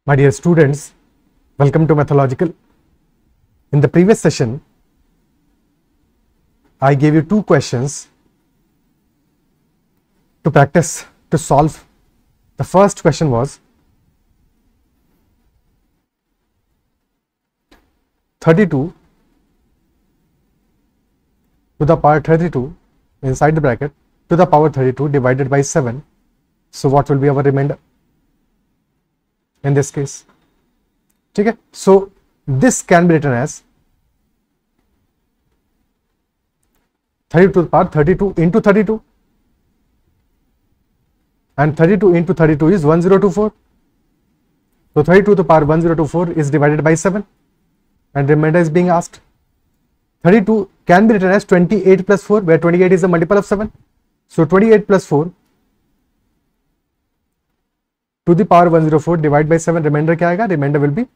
My dear students, welcome to Mathological. In the previous session, I gave you two questions to practice to solve. The first question was 32 to the power 32 inside the bracket to the power 32 divided by 7. So what will be our remainder in this case? Okay, so this can be written as 32 to the power 32 into 32, and 32 into 32 is 1024. So 32 to the power 1024 is divided by 7 and remainder is being asked. 32 can be written as 28 plus 4, where 28 is a multiple of 7. So 28 plus 4 to the power 104 divided by 7, remainder क्या आएगा? Remainder will be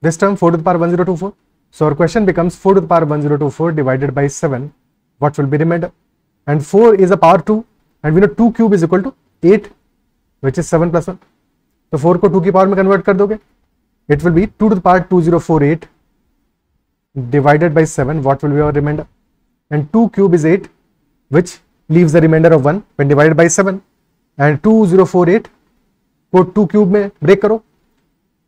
this term 4 to the power 1024. So our question becomes 4 to the power 1024 divided by 7. What will be remainder? And 4 is a power 2, and we know 2 cube is equal to 8, which is 7 plus 1. तो 4 को 2 की power में convert कर दोगे, it will be 2 to the power 2048 divided by 7. What will be our remainder? And 2 cube is 8, which leaves the remainder of 1 when divided by 7. And 2048 को 2 cube में break करो,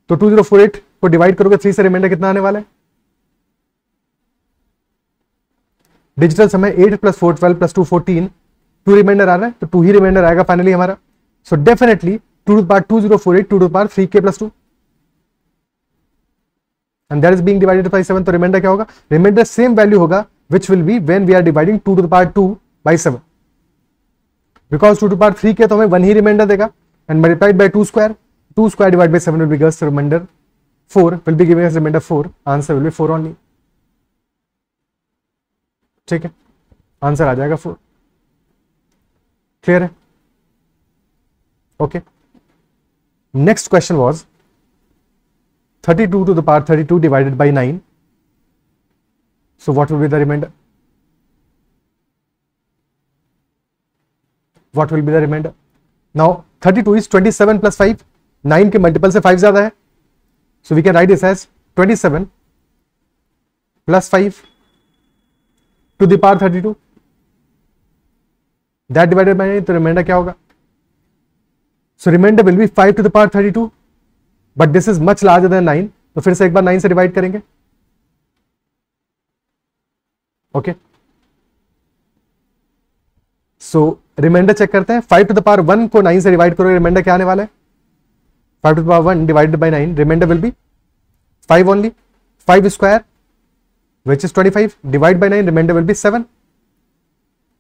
तो 2048 को डिवाइड करोगे 3 से, रिमाइंडर कितना आने वाला है? डिजिटल समय 8 प्लस 4 12 प्लस 2 14, 2 रिमाइंडर आ रहा है, तो 2 ही रिमाइंडर आएगा फाइनली हमारा. So definitely 2 to the power 2048 2 to the power 3k plus 2, and that is being divided by 7. तो रिमाइंडर क्या होगा? रिमाइंडर सेम वैल्यू होगा which will be when we are dividing 2 to the power 2 by 7, because 2 to the power 3k तो हमें 1 ही reminder देगा, and multiplied by 2 square divided by 7 will be us remainder 4, will be giving us remainder 4. Answer will be 4 only. ठीक है, answer आ जाएगा 4. Clear है? Okay. Next question was 32 to the power 32 divided by 9. So what will be the remainder? What will be the remainder? Now 32 is 27 plus 5. 9 के multiple से 5 ज्यादा है, so we can write this as 27 plus 5 to the power 32. That divided by 9, तो remainder क्या होगा? So remainder will be 5 to the power 32, but this is much larger than 9. तो फिर से एक बार 9 से डिवाइड करेंगे. ओके, सो रिमाइंडर चेक करते हैं. 5 to the power 1 को 9 से डिवाइड करो, रिमाइंडर क्या आने वाला है? 5 to the power 1 divided by 9, remainder will be 5 only. 5 square which is 25 divide by 9, remainder will be 7.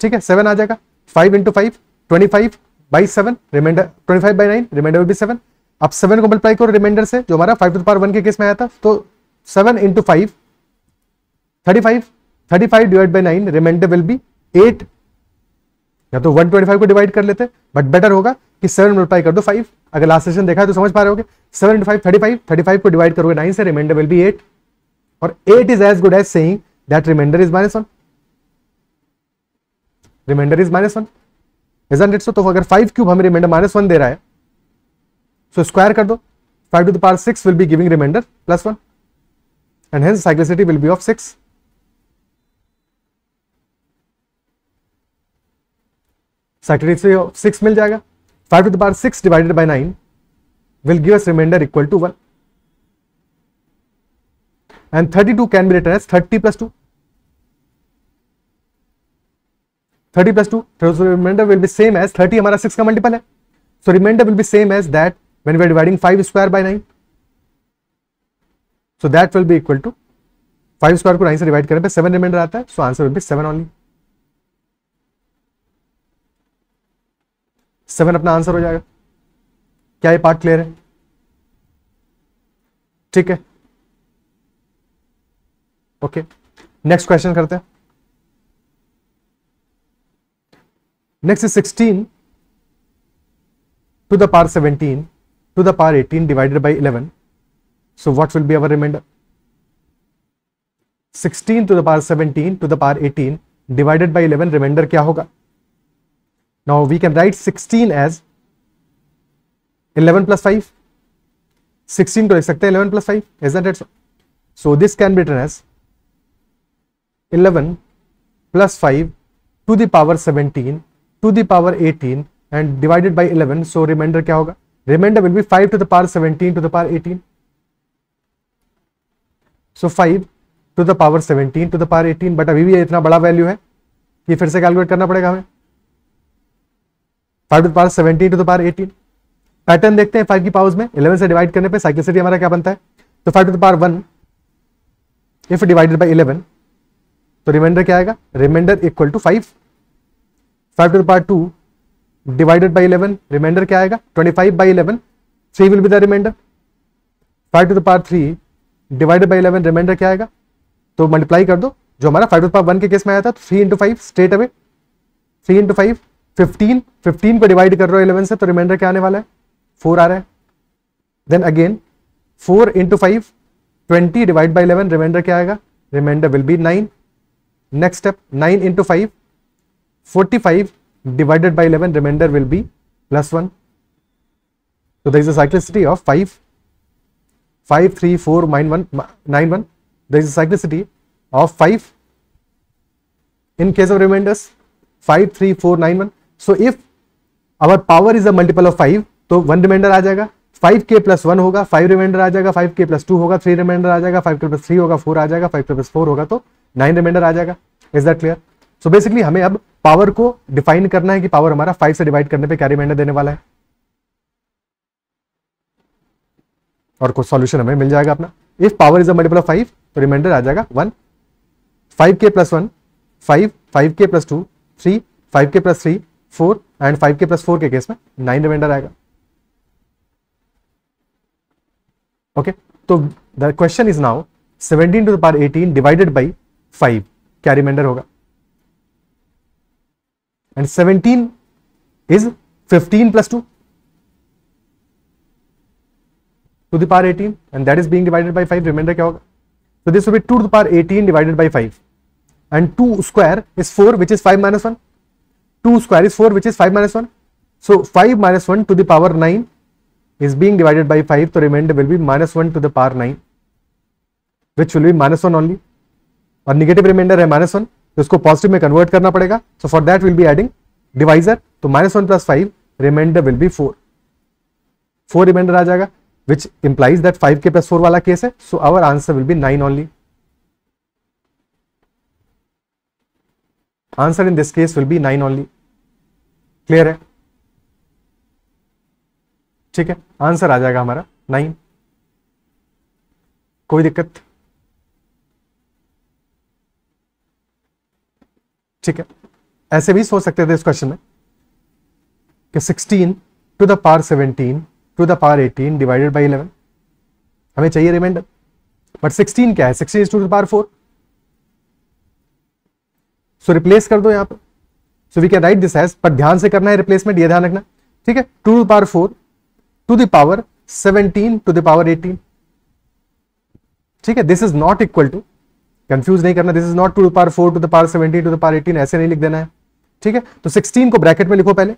ठीक है, 7 आ जाएगा. 5 into 5 25 by 7, remainder 25 by 9, remainder will be 7. अब 7 को मल्टीप्लाई करो रिमाइंडर से, जो हमारा 5 to the power 1 के केस में आया था, तो 7 into 5 35 divide by 9, remainder will be 8. या तो 125 को डिवाइड कर लेते, बट बेटर होगा कि 7 मल्टीप्लाई कर दो 5. अगर लास्ट सेशन देखा है तो समझ पा रहे होगे. 7 into 5 35 को डिवाइड करोगे 9 से, रिमाइंडर विल बी 8. और 8 is as good as saying that remainder is -1. Remainder is -1, isn't it so? तो अगर 5 क्यूब हमें रिमाइंडर -1 दे रहा है, सो स्क्वायर कर दो. 5 to the power 6 will be giving remainder +1, and hence cyclicity will be of 6. Cyclicity of 6 मिल जाएगा. 5 to the power 6 divided by 9 will give us remainder equal to 1. And 32 can be written as 30 plus 2. 30 plus 2, so remainder will be same as 30 हमारा 6 का multiple है. So remainder will be same as that when we are dividing 5 square by 9. So that will be equal to 5 square को 9 से divide करने पे 7 reminder आता है. So answer will be 7 only. 7 अपना आंसर हो जाएगा. क्या ये पार्ट क्लियर है? ठीक है, ओके. नेक्स्ट क्वेश्चन करते हैं. Next is 16 to the power 17 to the power 18 divided by 11. So what will be our remainder? 16 to the power 17 to the power 18 divided by 11, remainder क्या होगा? Now we can write 16 as 11 plus 5, 16 को लिख सकते हैं 11 + 5, isn't it? So this can be written as 11 + 5 to the power 17 to the power 18 and divided by 11. So remainder क्या होगा? Remainder will be 5 to the power 17 to the power 18. So 5 to the power 17 to the power 18, but अभी भी इतना बड़ा value है कि फिर से कैलकुलेट करना पड़ेगा हमें. 5 to the power 17 to the power 18. Pattern देखते हैं 5 की पावर्स में. 11 से डिवाइड करने पे साइक्लिसिटी हमारा क्या बनता है? तो 5 to the power 1 if divided by 11, तो रिमाइंडर क्या आएगा? Remainder equal to 5. 5 to the power 2 divided by 11, remainder क्या आएगा? 25 by 11, 3 will be the remainder. 5 to the power 3 divided by 11, remainder क्या आएगा? तो मल्टीप्लाई कर दो, जो हमारा 5 to the power 1 के केस में आया था, तो 3 × 5 स्ट्रेट अवे. 3 × 5 15, 15 को डिवाइड कर रहे हो 11 से, तो रिमाइंडर क्या आने वाला है? 4 आ रहा है. Then again 4 × 5 20 divide by 11, remainder क्या आएगा? Remainder will be 9. Next step 9 × 5 45 divided by 11, remainder will be +1. So there is a cyclicity of 5 3 4 9 1. There is a cyclicity of 5 in case of remainders. 5 3 4 9 1. So if our power is a multiple of 5, तो 1 remainder आ जाएगा. 5k + 1 होगा, 5 reminder आ जाएगा. 5k + 2 होगा, 3 reminder आ जाएगा. 5k + 3 होगा, 4 आ जाएगा. 5k + 4 होगा तो 9 रिमाइंडर आ जाएगा. Is that clear? So basically हमें अब पावर को डिफाइन करना है कि पावर हमारा 5 से डिवाइड करने पे क्या रिमाइंडर देने वाला है, और कुछ सॉल्यूशन हमें मिल जाएगा अपना. If power is a multiple of 5, तो रिमाइंडर आ जाएगा 1. 5k + 1 5, 5k + 2 3, 5k + 3 4 and 5k + 4 के केस में 9 रिमाइंडर आएगा. ओके, तो the question is now 17 to the power 18 divided by 5 क्या रिमाइंडर होगा? And 17 is 15 + 2 to the power 18, and that is being divided by 5. Remainder क्या होगा? So this will be 2 to the power 18 divided by 5, and 2 square is 4, which is 5 - 1. 2 square is 4, which is 5 - 1. So 5 - 1 to the power 9 is being divided by 5. So remainder will be -1 to the power 9, which will be -1 only. और negative reminder है -1, तो इसको positive में convert करना पड़ेगा. So for that will be adding divisor. तो -1 + 5, reminder will be 4. 4 reminder आ जाएगा, विच इंप्लाइज दैट 5k + 4 वाला केस है. So our answer will be 9 only. Answer in this case will be 9 only. Clear है? ठीक है, आंसर आ जाएगा हमारा 9. कोई दिक्कत? ठीक है, ऐसे भी सोच सकते थे इस क्वेश्चन में कि 16 to the power 17 to the power 18 divided by 11. हमें चाहिए रिमाइंडर, बट 16 क्या है? 16 is to the power 4. So replace कर दो यहां पर. So we can write this as, पर ध्यान से करना है रिप्लेसमेंट, ये ध्यान रखना. ठीक है, 2 to the power 4 to the power 17 to the power 18. ठीक है, this is not equal to, confuse नहीं करना, this is not 2 to the power 4 to the power 17 to the power 18, ऐसे नहीं लिख देना है. ठीक है, तो 16 को ब्रैकेट में लिखो पहले,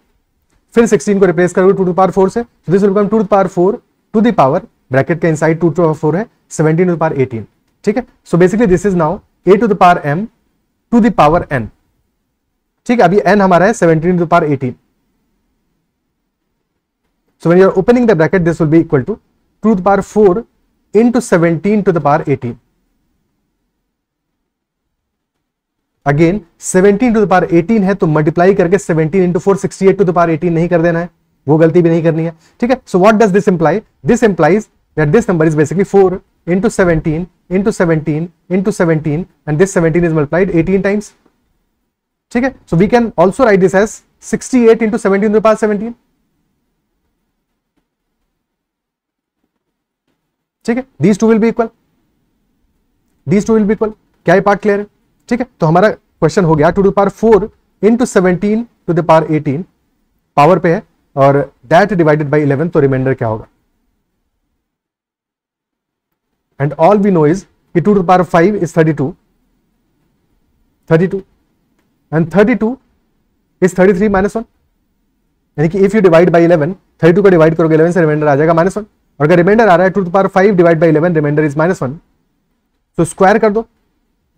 फिर 16 को रिप्लेस करोगे 2 to the power 4 से. This will become 2 to the power 4 to the power, bracket के इनसाइड 2 to the power 4 है, 17 to the power 18. ठीक है, so basically this is now a to the power m to the power n. ठीक है, अभी n हमारा है 17 to the power 18. So when you are opening the bracket, this will be equal to 2 to the power 4 into 17 to the power 18. Again 17 to the power 18 है, तो multiply करके 17 into 4 68 to the power 18 नहीं कर देना है, वो गलती भी नहीं करनी है. ठीक है, so what does this imply? This implies that this number is basically 4 into 17 into 17 into 17, and this 17 is multiplied 18 times. ठीक है, so we can also write this as 68 into 17 to the power 17. ठीक है, these two will be equal. These two will be equal. क्या ये part clear है? ठीक है, तो हमारा क्वेश्चन हो गया 2 to the power 4 into 17 to the power 18 power पे है, और दैट डिवाइडेड बाई 11, तो रिमाइंडर क्या होगा? And all we know is कि 2 to the power 5 is 32 and 32 is 33 - 1, यानी कि इफ यू डिवाइड बाई 11, 32 को डिवाइड करोगे 11 से, रिमाइंडर आ जाएगा -1. और अगर रिमाइंडर आ रहा है 2 to the power 5 divide by 11, remainder is -1, तो स्क्वायर कर दो,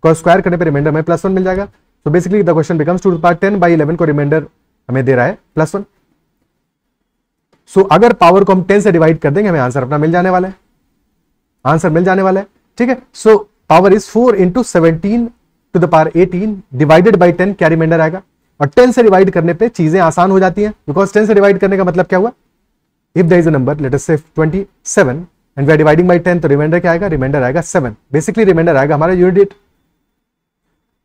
स्क्वायर करने पे रिमाइंडर में +1 मिल जाएगा। तो basically the question becomes 2 to the power 10 by 11 को रिमाइंडर हमें दे रहा है +1। सो अगर पावर को हम 10 से डिवाइड कर देंगे हमें आंसर अपना मिल जाने वाला है, आंसर मिल जाने वाला है, ठीक है। So power is 4 into 17 to the power 18 divided by 10, क्या रिमाइंडर आएगा। और 10 से डिवाइड करने पे चीजें आसान हो जाती हैं, बिकॉज 10 से डिवाइड करने का मतलब क्या हुआ, if there is a number let us say 27 and we are dividing by 10, तो रिमाइंडर क्या आएगा, रिमाइंडर आएगा 7। बेसिकली रिमाइंडर आएगा हमारा unit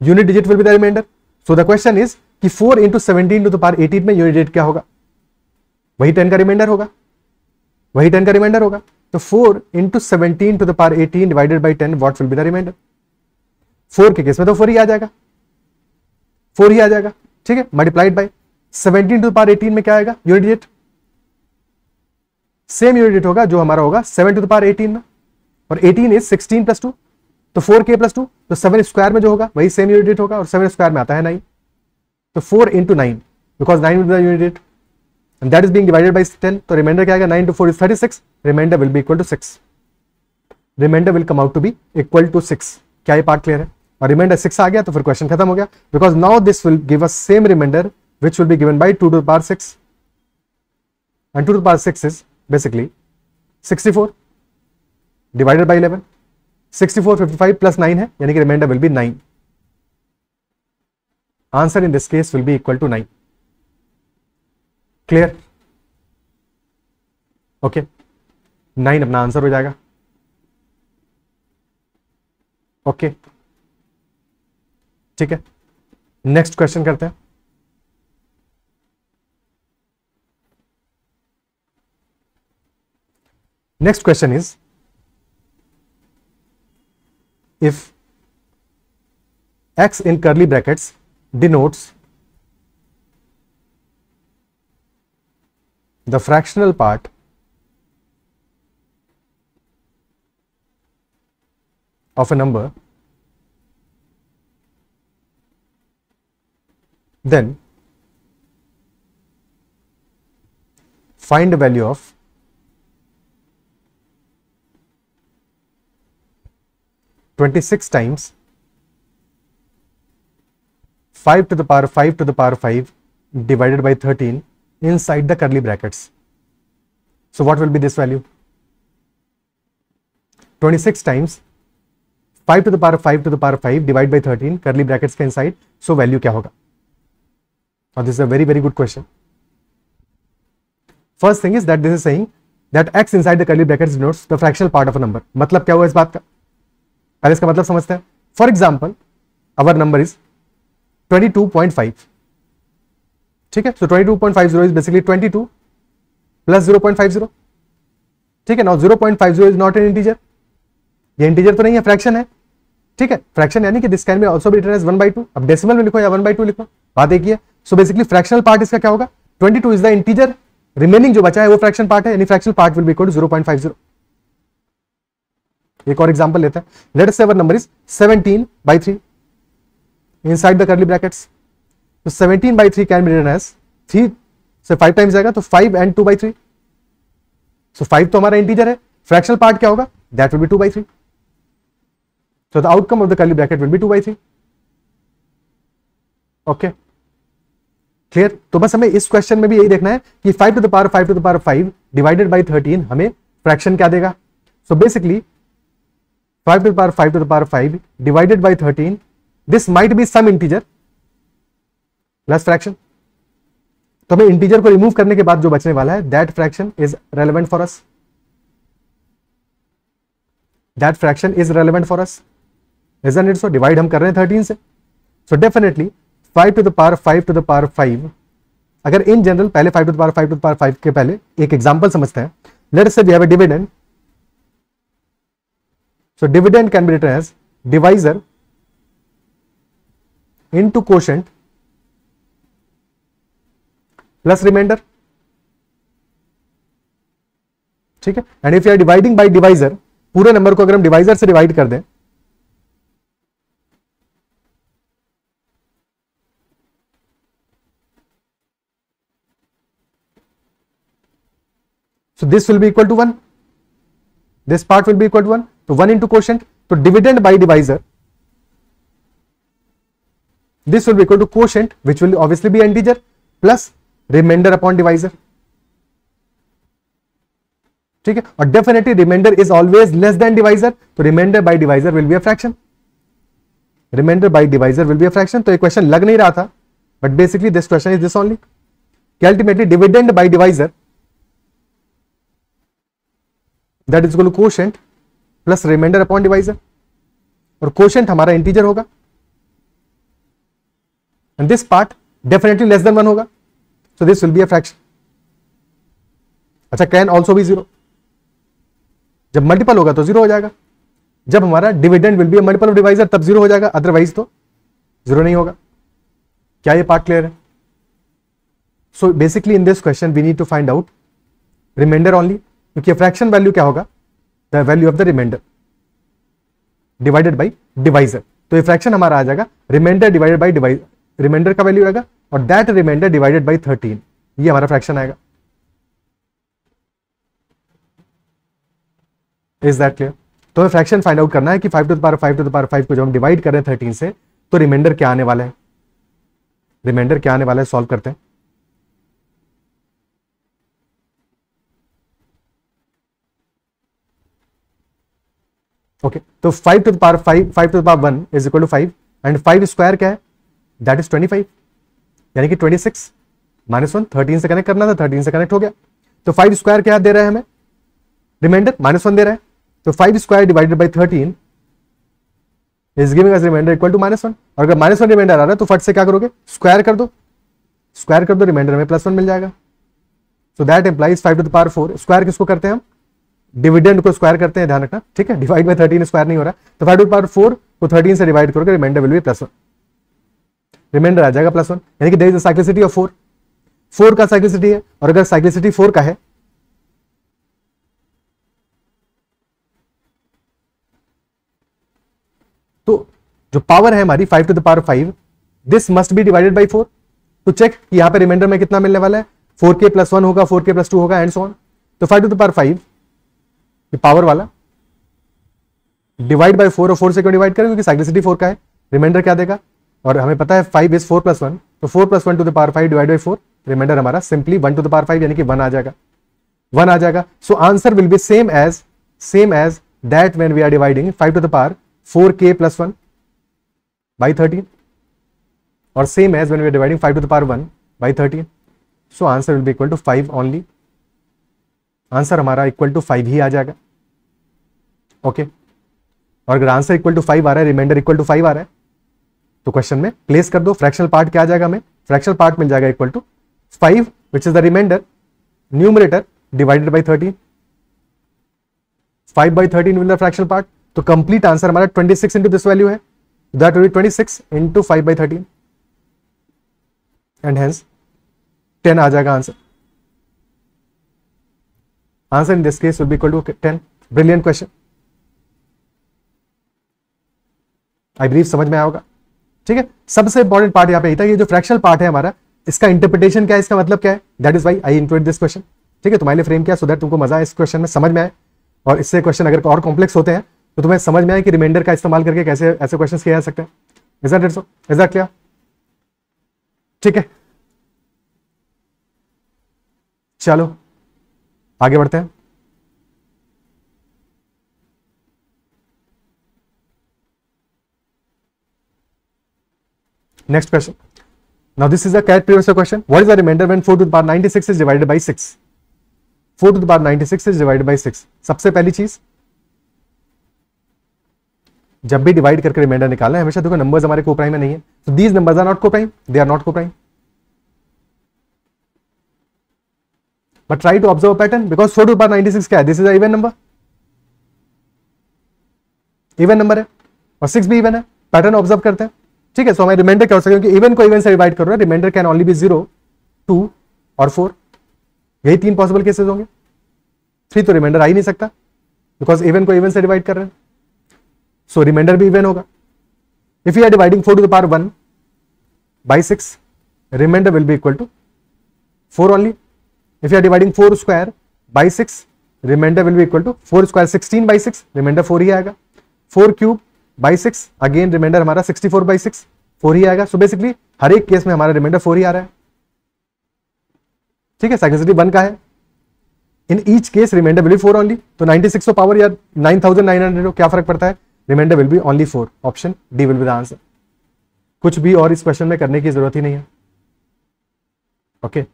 digit will be the remainder. So the question is कि 4 into 17 to the power 18 में unit digit क्या होगा, वही 10 का रिमाइंडर होगा, वही 10 का रिमाइंडर होगा। तो 4 into 17 to the power 18 divided by 10, what will be the remainder. 4 के केस में तो 4 ही आ जाएगा, 4 ही आ जाएगा, ठीक है। Multiplied by 17 to the power 18 में क्या आएगा, unit digit, same unit digit होगा जो हमारा होगा 7 to the power 18 में, और 18 इज 16 + 2, तो 4k + 2, तो 7 स्क्वायर में जो होगा वही सेम यूनिट डिजिट होगा, और 7 स्क्वायर में आता है 9, तो 4 into 9, because 9 will be the unit digit and that is being divided by 10, तो रिमाइंडर क्या आएगा, 9 into 4 is 36, remainder will be equal to 6, remainder will come out to be equal to 6। क्या ये पार्ट क्लियर है। और reminder 6 आ गया तो फिर क्वेश्चन खत्म हो गया, because now this will give us same remainder which will be given by 2 to the power 6 and 2 to the power 6 is basically 64 divided by 11, 64 55 plus 9 है, यानी कि remainder will be 9। Answer in this case will be equal to 9। Clear, okay, 9 अपना answer हो जाएगा। Okay, ठीक है, next question करते हैं। Next question is if x in curly brackets denotes the fractional part of a number, then find the value of 26 times 5 to the power 5 to the power 5 divided by 13 inside the curly brackets. So what will be this value? 26 times 5 to the power 5 to the power 5 divided by 13 curly brackets के inside. So value क्या होगा? Now this is a very good question. First thing is that this is saying that x inside the curly brackets denotes the fractional part of a number. मतलब क्या हुआ इस बात का? पहले इसका मतलब समझते हैं। For example our number is 22.5, ठीक है। सो 22.50 इज बेसिकली 22 प्लस 0.50, ठीक है। Now 0.50 is not an integer, ये इंटीजर तो नहीं है, फ्रैक्शन है, ठीक है। फ्रैक्शन यानी कि this can be also be written as 1/2। अब डेसिमल में लिखो या 1/2 लिखो, बात एक ही है। सो बेसिकली फ्रैक्शनल पार्ट इसका क्या होगा, 22 इज द इंटीजर, रिमेनिंग जो बचा है वो फ्रैक्शन पार्ट है, यानी fractional part will be equal to 0.50। एक और एग्जांपल लेते हैं। Let us say our number is 17/3 inside the curly brackets. तो 17/3 कैन बी रिटन एज 3 से 5 टाइम्स जाएगा तो 5 and 2/3। सो 5 तो हमारा इंटीजर है, फ्रैक्शनल पार्ट क्या होगा, that will B 2/3। So the outcome of the curly bracket will be 2/3। Okay, clear. तो बस हमें इस क्वेश्चन में भी यही देखना है कि 5 to the power 5 to the power 5 divided by 13 हमें फ्रैक्शन क्या देगा। So basically 5 to the power 5 to the power 5 divided by 13, this might be some integer plus fraction। तो हमें इंटीजर को रिमूव करने के बाद जो बचने वाला है, that fraction is relevant for us, that fraction is relevant for us, isn't it? So divide हम कर रहे हैं 13 से, so definitely 5 to the power 5 to the power 5, अगर इन जनरल पहले 5 to the power 5 to the power 5 के पहले एक एग्जांपल समझते हैं। Let us say we have a dividend. So dividend can be written as divisor into quotient plus remainder, ठीक है। And if you are dividing by divisor, पूरे number को अगर हम डिवाइजर से डिवाइड कर दें so this will be equal to 1, this part will be equal to 1, तो 1 इंटू क्वोशेंट, तो dividend by divisor, this will be equal to quotient, which will obviously be integer, plus remainder upon divisor. ठीक है, और definitely remainder is always less than divisor, तो remainder by divisor will be a fraction, remainder by divisor will be a fraction. तो ये question लग नहीं रहा था, but basically this question is this only कि ultimately dividend by divisor that is equal to quotient plus remainder upon divisor, और quotient हमारा integer होगा and this part definitely less than 1 होगा, so this will be a fraction. अच्छा, can also be 0, जब multiple होगा तो 0 हो जाएगा, जब हमारा dividend will be a multiple of divisor तब 0 हो जाएगा, अदरवाइज तो 0 नहीं होगा. क्या ये पार्ट क्लियर है? So basically in this question we need to find out remainder only, क्योंकि फ्रैक्शन वैल्यू क्या होगा, the value of the remainder divided by divisor. तो ये फ्रैक्शन हमारा आ जाएगा remainder divided by divisor, remainder का वैल्यू आएगा और दैट रिमाइंडर डिवाइडेड बाई 13, ये हमारा फ्रैक्शन आएगा. Is that clear? तो हमें फ्रैक्शन फाइंड आउट करना है कि 5 to the power 5 to the power 5 को जब हम डिवाइड कर रहे हैं 13 से, तो रिमाइंडर क्या आने वाला है, रिमाइंडर क्या आने वाला है, सॉल्व करते हैं. ओके, तो 5 to the power 5 to the power 1 is equal to 5, and 5 square क्या है, दैट इज 25, यानी कि 26 -1, 13 से कनेक्ट करना था, 13 से कनेक्ट हो गया. तो 5 स्क्वायर क्या दे रहा है हमें, रिमाइंडर -1 दे रहा है, तो 5 square divided by 13 is giving us remainder equal to -1. और अगर -1 रिमाइंडर आ रहा है तो फट से क्या करोगे, स्क्वायर कर दो, स्क्वायर कर दो, रिमाइंडर में +1 मिल जाएगा. So that implies 5 to the power 4, square किसको करते हैं हम, डिविडेंड को स्क्वायर करते हैं, ध्यान रखना, ठीक है, डिवाइड बाई 13 स्क्वायर नहीं हो रहा, तो 5 टू द पावर 4 को 13 से डिवाइड करोगे, रिमाइंडर विल बी +1, रिमाइंडर आ जाएगा +1, यानी कि there is a cyclicity of 4 का साइक्लिसिटी है, और अगर साइक्लिसिटी 4 का है तो जो पावर है हमारी 5 to the power 5, this must be divided by 4, तो चेक कि यहां पे रिमाइंडर में कितना मिलने वाला है, 4k + 1 होगा, 4k + 2 होगा, एंड सो ऑन. तो 5 टू द पावर 5 ये पावर वाला डिवाइड बाई 4, और 4 से क्यों डिवाइड करें, क्योंकि साइक्लिसिटी 4 का है, रिमाइंडर क्या देगा, और हमें पता है 5 इज 4 + 1, तो 4 + 1 to the power 5 divide by 4, remainder हमारा सिंपली 1 टू द पावर 5 यानी कि 1 आ जाएगा, 1 आ जाएगा. So answer will be same as that when we are dividing 5 to the power 4k + 1 by 13, और same as when we are dividing 5 to the power 1 by 13. So answer will be equal to 5 only, answer हमारा equal to 5 ही आ जाएगा. Okay, और अगर answer equal to 5 आ रहा है, reminder equal to 5 आ रहा है, तो क्वेश्चन में प्लेस कर दो, फ्रैक्शनल पार्ट क्या आ जाएगा, हमें फ्रैक्शनल पार्ट मिल जाएगा equal to 5 which is the remainder, numerator divided by 13, 5 by 13 will the fractional part. तो कंप्लीट आंसर हमारा 26 इंटू दिस वैल्यू है, that will be 26 into 5 by 13, and hence 10 आ जाएगा answer. Answer in this case will be equal to 10. Brilliant question, I believe समझ में आया होगा. ठीक है, सबसे इंपॉर्टेंट पार्ट यहां पे था, ये जो फ्रैक्शनल पार्ट है हमारा, इसका इंटरप्रिटेशन क्या है, इसका मतलब क्या है, that is why I include this question. ठीक है, तुम्हारे लिए फ्रेम किया सो दैट तुमको मजा आए इस क्वेश्चन में, समझ में आए, और इससे क्वेश्चन अगर और कॉम्प्लेक्स होते हैं तो तुम्हें समझ में आए कि रिमाइंडर का इस्तेमाल करके कैसे ऐसे क्वेश्चन किए जा सकते हैं. Is that it? So is that clear? ठीक है, चलो आगे बढ़ते हैं. Next question. Now this is a CAT previous question. What is the remainder when 4 to the power 96 is divided by 6? 4 to the power 96 is divided by 6. सबसे पहली चीज, जब भी डिवाइड करके रिमाइंडर निकालना है, हमेशा देखो नंबर्स हमारे कोप्राइम में नहीं है, so these numbers are not coprime, they are not coprime. But try to observe a pattern, because 4 to the power 96 क्या है, this is a even number, even number है, और 6 भी even है. पैटर्न ऑब्जर्व करते हैं. ठीक है, सो हमारे रिमाइंडर क्या हो सकता है, क्योंकि इवन को इवन से डिवाइड कर रहे हैं, रिमाइंडर कैन ओनली बी 0, 2 और 4, यही 3 पॉसिबल केसेस होंगे. 3 तो रिमाइंडर आ ही नहीं सकता, बिकॉज इवन को इवन से डिवाइड कर रहे हैं, सो रिमाइंडर भी इवन होगा. If you are dividing 4 to the power 1 by 6, remainder will be equal to 4 only. If you are dividing 4 square by 6, remainder will be equal to 4 square 16/6, remainder 4 ही आएगा। 4 cube by 6, again reminder हमारा 64/6, 4 ही आएगा। So basically हर एक case में हमारा reminder 4 ही आ रहा है। ठीक है, साइक्लिसिटी 1 का है। In each case remainder will be 4 only. तो 96 पावर या 9900 हो, क्या फर्क पड़ता है, remainder will be only 4। Option D will be the answer. कुछ भी और इस क्वेश्चन में करने की जरूरत ही नहीं है। Okay,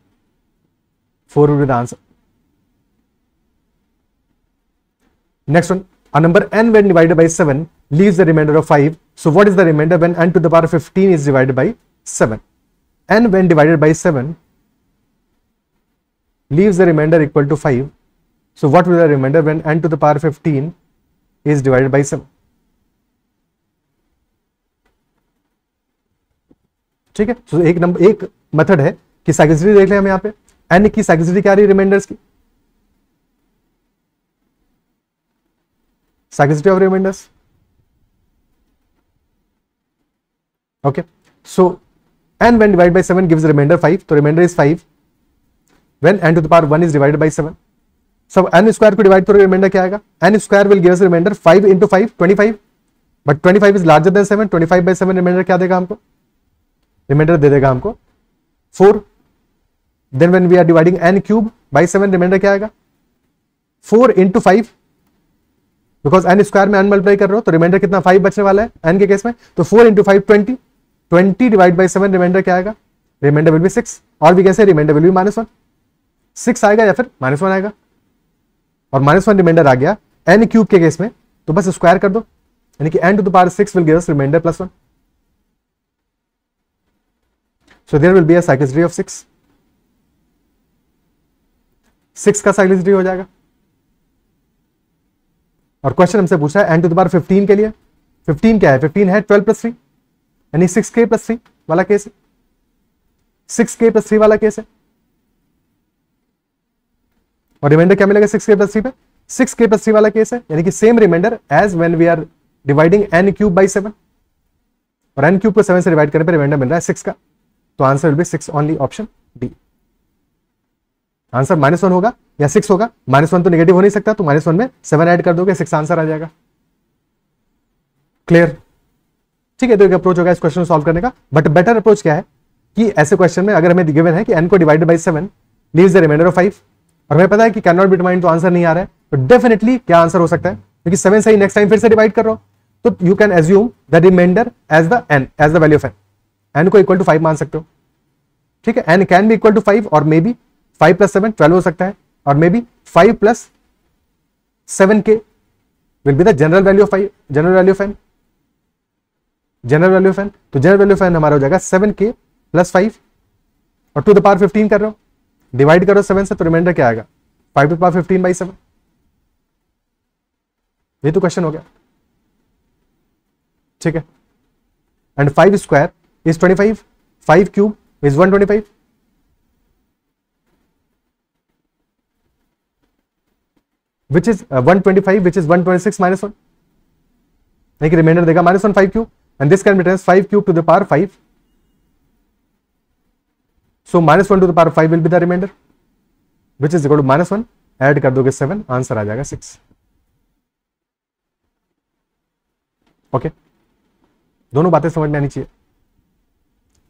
4 will be the answer. Next one, a number n when divided by 7 leaves the remainder of 5. So what is the remainder when n to the power 15 is divided by 7? n when divided by 7 leaves the remainder equal to 5. So what will the remainder when n to the power 15 is divided by 7? ठीक है, तो एक method है कि cyclicity देख लें हम यहाँ पे। n की साइक्लिसिटी क्या रही रिमाइंडर्स की, cyclicity of remainders. Okay, so n when divided by 7 gives remainder 5, तो remainder is 5 when n to the power 1 is divided by 7. सब n स्क्वायर को डिवाइड करो, रिमाइंडर क्या आएगा, n square will give us remainder 5 into 5 25, but 25 is larger than 7, 25/7 remainder क्या देगा हमको, remainder दे देगा हमको 4. Then when we are dividing n cube by 7, remainder क्या आएगा 4 into 5, बिकॉज n स्क्वायर में n मल्टीप्लाई कर रहे हो तो रिमाइंडर कितना 5 बचने वाला है n के केस में, तो 4 into 5 20, 20 डिवाइड बाय 7, रिमाइंडर क्या आएगा, रिमाइंडर विल बी 6, और भी कैसे, रिमाइंडर विल बी -1, 6 आएगा या फिर -1 आएगा, और -1 रिमाइंडर आ गया n क्यूब के केस में, तो बस स्क्वायर कर दो, यानी कि n to the power 6 will give us remainder +1. So there will be a cyclicity of 6. 6 का साइक्लिसिटी हो जाएगा। और क्वेश्चन हमसे पूछा है n to the power 15 के लिए। 15 क्या है, 15 है 12 + 3, यानी 6k + 3 वाला केस है, 6k + 3 वाला केस है। और रिमाइंडर क्या मिलेगा 6k + 3 पे, 6k + 3 वाला केस है, यानी कि same remainder as when we are dividing n cube by 7, और n क्यूब को 7 से डिवाइड करने पे रिमाइंडर मिल रहा है 6 का, तो answer will B 6 only, option D. Answer -1 होगा या 6 होगा, -1 तो नेगेटिव हो नहीं सकता, तो -1 में 7 ऐड कर दोगे 6 आंसर आ जाएगा। क्लियर, ठीक है। तो एक अप्रोच होगा इस क्वेश्चन को सॉल्व करने का, बट बेटर अप्रोच क्या है कि ऐसे क्वेश्चन में अगर हमें गिवन है कि n को divided by 7 leaves the remainder of 5, और हमें पता है कि कैन नॉट बी डिटरमाइंड, तो आंसर नहीं आ रहा है, तो डेफिनेटली क्या आंसर हो सकता है, क्योंकि 7 से ही नेक्स्ट टाइम फिर से डिवाइड कर रहा हो, तो you can assume the remainder as the n, as the value of n को इक्वल टू 5 मान सकते हो। ठीक है, n can be equal to 5, और मे बी 5 + 7 12 हो सकता है, और may be 5 + 7k will be the general value of 5, general value of n, general value of n। तो जनरल वैल्यू ऑफ n हमारा हो जाएगा 7k + 5, और टू द पावर 15 कर रहे हो, डिवाइड करो 7 से, तो रिमाइंडर क्या आएगा 5 to the power 15/7। ये तो क्वेश्चन हो गया। ठीक है, and 5 square is 25, 5 cube is 125, which is 125, which is 126 -1, एक रिमाइंडर देगा -1 5 cube, and this can be written 5 cube to the power 5, so -1 to the power 5 will be the remainder, which is equal to -1, add कर दोगे 7, answer आ जाएगा 6। Okay, दोनों बातें समझ में आनी चाहिए।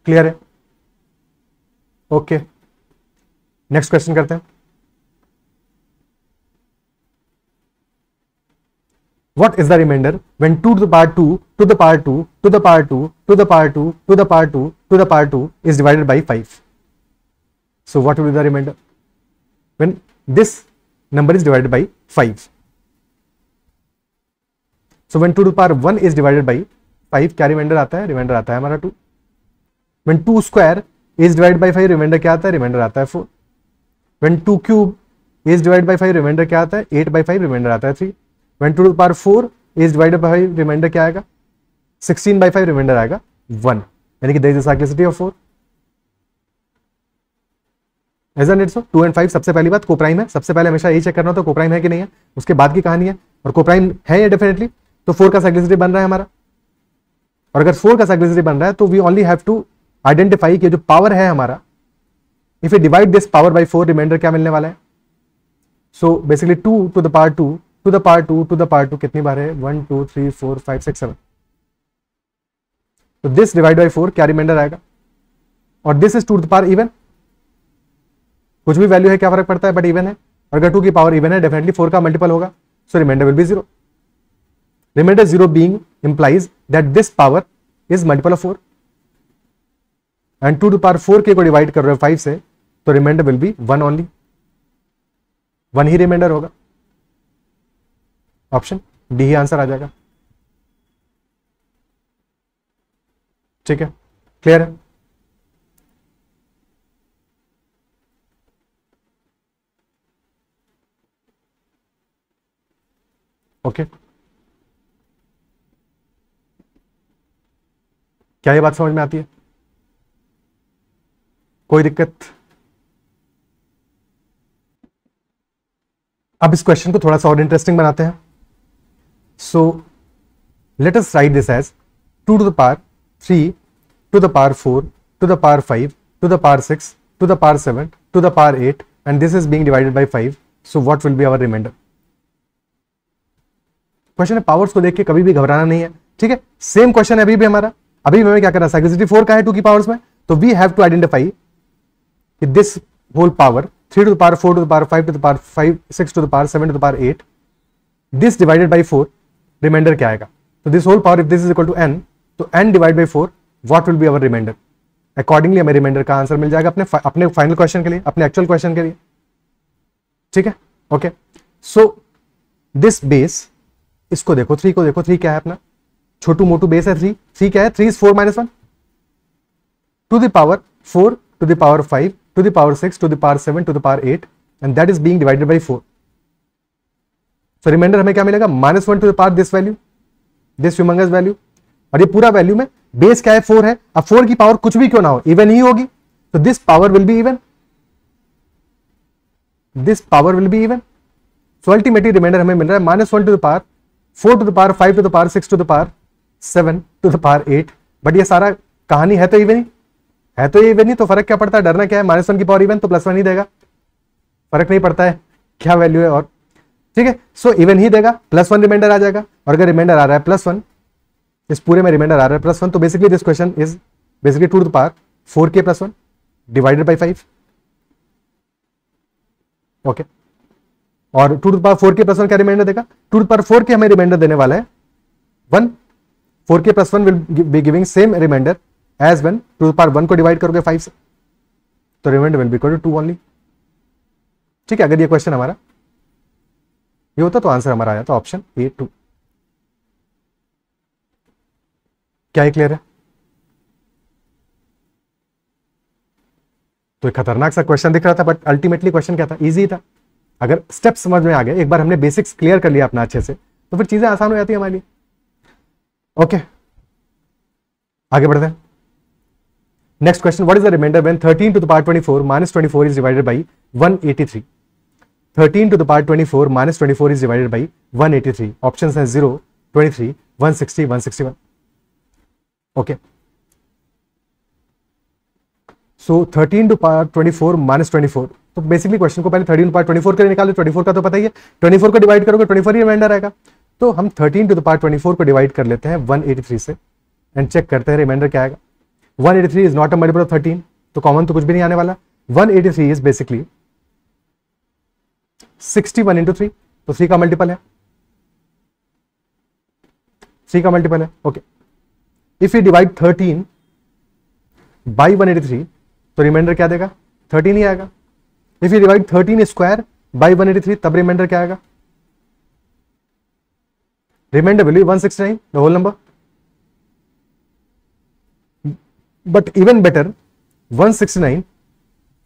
क्लियर है? ओके, नेक्स्ट क्वेश्चन करते हैं। What is the remainder when 2 to the power 2 to the power 2 to the power 2 to the power 2 to the power 2 to the power 2 is divided by 5? So what will be the remainder when this number is divided by 5? So when 2 to the power 1 is divided by 5, क्या reminder आता है, reminder आता है हमारा 2। When 2 square is divided by 5, reminder क्या आता है, reminder आता है 4। When 2 cube is divided by 5, reminder क्या आता है, 8/5, रिमाइंडर आता है 3। When 2 to the power 4 is divided by 5, reminder क्या आएगा 16/5, रिमाइंडर आएगा 1, यानी कि there is a cyclicity of 4। Isn't it so? 2 and 5 सबसे पहली बात कोप्राइम है, सबसे पहले हमेशा यही चेक करना होता है कोप्राइम है कि नहीं है, उसके बाद की कहानी है। और कोप्राइम है ये डेफिनेटली, तो 4 का साइक्लिसिटी बन रहा है हमारा। और अगर 4 का साइक्लिसिटी बन रहा है तो we only have to identify कि जो पावर है हमारा, if you divide this power by 4, remainder क्या मिलने वाला है, so basically 2 to the power 2 to the power 2 to the power 2 कितनी बार है? 1 2 3 4 5 6 7। तो दिस डिवाइड बाई 4 क्या रिमाइंडर आएगा? और this is to the power even, कुछ भी वैल्यू है क्या फर्क पड़ता है, बट इवन है। अगर 2 की पावर इवन है डेफिनेटली 4 का मल्टीपल होगा, so remainder will be 0। Remainder 0 being implies that this power is multiple of 4 and 2 to power 4 के को डिवाइड कर रहे हो 5 से, तो रिमाइंडर विल बी 1 ओनली, 1 ही रिमाइंडर होगा। ऑप्शन डी ही आंसर आ जाएगा। ठीक है, क्लियर है? ओके, क्या ये बात समझ में आती है? कोई दिक्कत? अब इस क्वेश्चन को थोड़ा सा और इंटरेस्टिंग बनाते हैं। So let us write this as 2 to the power 3 to the power 4 to the power 5 to the power 6 to the power 7 to the power 8 and this is being divided by 5। So what will be our remainder? Question है, powers को देख के कभी भी घबराना नहीं है, ठीक है? सेम क्वेश्चन है अभी भी हमारा। अभी हमें क्या करना है, साइक्लिसिटी 4 का है 2 की पावर्स में, तो वी हैव टू आइडेंटिफाई कि this whole power 3 to the power 4 to the power 5 to the power 5 6 to the power 7 to the power 8, this divided by 4 remainder क्या आएगा? तो this whole power if this is equal to n, तो n divide by 4 what will be our remainder? Accordingly हमें remainder का answer मिल जाएगा अपने final question के लिए, अपने एक्चुअल क्वेश्चन के लिए। ठीक है, ओके। सो दिस बेस, इसको देखो, 3 को देखो, 3 क्या है अपना? छोटू मोटू बेस है 3। 3 क्या है? 3 is 4 minus 1 to the power 4 to the power 5 to the power 6 to the power 7 to the power 8 and that is being divided by 4। So remainder हमें क्या मिलेगा? -1 to the power this value, this humongous value. और ये पूरा value में base क्या है? 4 है। अब 4 की पावर कुछ भी क्यों ना हो, इवन ही होगी, तो this power will be even, this power will be even. So ultimately remainder हमें मिल रहा है -1 to the power 4 to the power 5 to the power 6 to the power 7 to the power 8। But ये सारा कहानी है तो इवन ही, है तो इवन ही, तो फर्क क्या पड़ता है? डरना क्या है? -1 की पावर इवन तो +1 ही देगा, फर्क नहीं पड़ता है क्या वैल्यू है। और ठीक है, सो इवन ही देगा, +1 रिमाइंडर आ जाएगा। और अगर रिमाइंडर आ रहा है +1, इस पूरे में रिमाइंडर आ रहा है +1, तो basically this question is basically 2 to the power 4k + 1 divided by 5। Okay, और 2 टू द पावर 4k + 1 क्या रिमाइंडर देगा? 2 टू द पावर 4k हमें रिमाइंडर देने वाला है 1। 4k + 1 will be giving same remainder as when 2 to the power 1 को divide करोगे 5 से, तो remainder will be equal to 2 only. ठीक है, अगर ये क्वेश्चन हमारा ये होता तो आंसर हमारा आया था ऑप्शन ए 2। क्या ये क्लियर है? तो एक खतरनाक सा क्वेश्चन दिख रहा था, बट अल्टीमेटली क्वेश्चन क्या था? इजी था। अगर स्टेप समझ में आ गए, एक बार हमने बेसिक्स क्लियर कर लिया अपना अच्छे से, तो फिर चीजें आसान हो जाती है हमारे लिए। ओके, आगे बढ़ते हैं। Next question, what is the remainder when 13 to the power 24 -24 is divided by 183? 13 to the power 24 -24 is divided by 183। Options हैं 0 23 160 161। ओके, सो 13 टू पावर 24 -24, तो बेसिकली क्वेश्चन को पहले 13 टू पावर 24 के लिए निकालो। 24 का तो पता ही है, 24 को डिवाइड करोगे 24 ही रिमाइंडर आएगा। तो हम 13 टू द पावर 24 को डिवाइड कर लेते हैं 183 से एंड चेक करते हैं रिमाइंडर क्या आएगा। 183 is not a multiple of 13, तो कॉमन तो कुछ भी नहीं आने वाला। 183 इज बेसिकली 61 इंटू 3, तो 3 का मल्टीपल है, 3 का मल्टीपल है। Okay, if you divide 13 by 183, तो रिमाइंडर क्या देगा? 13 ही आएगा। If you divide 13 square by 183, तब रिमाइंडर क्या आएगा? Remainder will be 169, the whole number. But even better, 169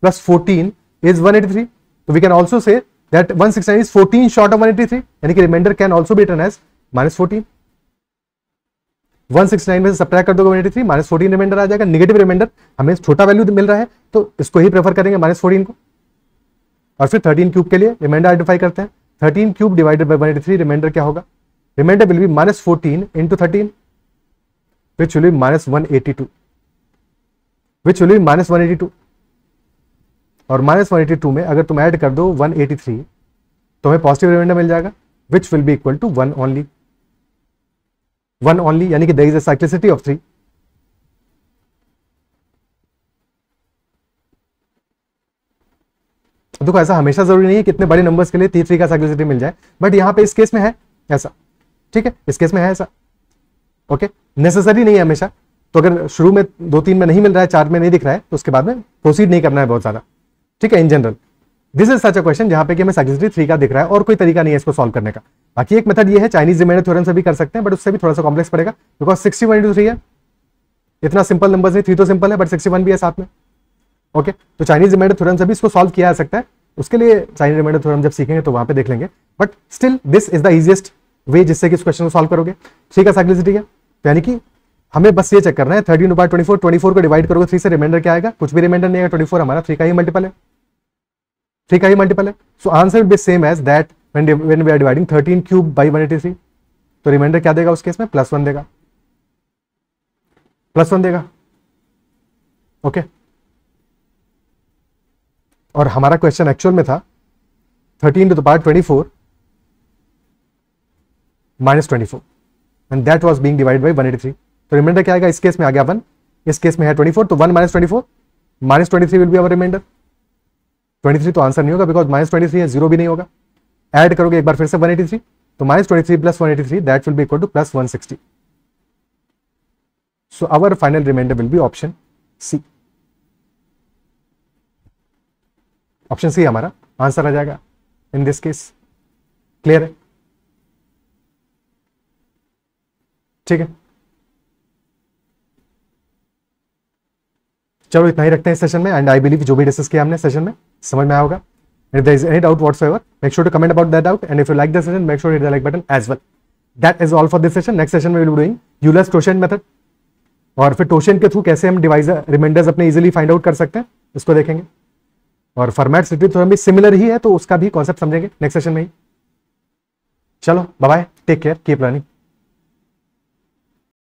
plus 14 is 183, तो we can also say that 169 is 14 short of 183, यानी कि remainder can also be written as -14। 169 में से subtract कर दोगे 183, -14 रिमाइंडर आ जाएगा। नेगेटिव रिमाइंडर, हमें छोटा वैल्यू मिल रहा है तो इसको ही प्रेफर करेंगे, -14 को। और फिर 13 क्यूब के लिए रिमाइंडर आइडेंटिफाई करते हैं। 13 क्यूब डिवाइडेड बाय 183, रिमाइंडर क्या होगा? Remainder will be -14 into 13 which will be -182, which will be -182। और -182 में अगर तुम ऐड कर दो 183, तो हमें पॉजिटिव रिमाइंडर मिल जाएगा which will be equal to 1 only, 1 only, यानी कि there is a cyclicity of 3। देखो ऐसा हमेशा जरूरी नहीं है कितने बड़े नंबर्स के लिए T3 का साइक्लिसिटी मिल जाए, बट यहां पे इस केस में है ऐसा, ठीक है, इस केस में है ऐसा, ओके, नेसेसरी नहीं है हमेशा। तो अगर शुरू में 2-3 में नहीं मिल रहा है, 4 में नहीं दिख रहा है, तो उसके बाद में प्रोसीड नहीं करना है बहुत ज्यादा, ठीक है। In general this is such a question जहां पे कि हमें साइक्लिसिटी 3 का दिख रहा है और कोई तरीका नहीं है इसको सॉल्व करने का। बाकी एक मेथड ये है चाइनीज रिमाइंडर थ्योरम से भी कर सकते हैं, बट उससे भी थोड़ा सा कॉम्प्लेक्स पड़ेगा, बिकॉज 61 into 3 है, इतना सिंपल नंबर नहीं, 3 तो सिंपल है बट 61 भी है साथ में, ओके। तो चाइनीज रिमाइंडर थ्योरम से भी इसको सॉल्व किया जा सकता है, उसके लिए चाइनीज रिमाइंडर थ्योरम जब सीखेंगे तो वहां पे देख लेंगे, but still this is the easiest way जिससे कि इस क्वेश्चन को सॉल्व करोगे। 3 का साइक्लिसिटी है, तो यानी कि हमें बस ये चेक करना है 13/24, 24 को डिवाइड करोगे 3 से, रिमाइंडर क्या आएगा, कुछ भी रिमाइंडर नहीं आएगा, 24 हमारा 3 का ही मल्टीपल है, 3 का ही मल्टीपल है। So answer will be same as that when we are dividing 13 cube by 183। तो रिमाइंडर क्या देगा उस केस में, +1 देगा, +1 देगा, ओके। और हमारा क्वेश्चन एक्चुअल में था 13 to the power 24 minus 24 and that was being divided by 183। तो रिमाइंडर क्या आएगा, इस केस में आ गया 1, इस केस में है 24, तो 1 minus 24 minus 23 will be our remainder. 23 तो आंसर नहीं होगा बिकॉज -23 है, 0 भी नहीं होगा। ऐड करोगे एक बार फिर से 183, तो -23 + 183 that will be equal to +160। So our final remainder will be option C. Option C हमारा आंसर आ जाएगा इन दिस केस। क्लियर है, ठीक है। चलो इतना ही रखते हैं इस सेशन में, एंड आई बिलीव जो भी डिस्कस किया हमने सेशन में समझ में आया होगा। If there is any doubt whatsoever, make sure to comment about that doubt, and if you like this session make sure hit the like button as well. That is all for this session. Next session में will be doing Euler's टोशन method, और फिर टोशन के through कैसे हम divisor remainders अपने easily find out कर सकते हैं इसको देखेंगे, और फॉर्मेट सिटी थोड़ा भी सिमिलर ही है तो उसका भी कॉन्सेप्ट समझेंगे नेक्स्ट सेशन में ही। चलो bye bye, take care, keep learning.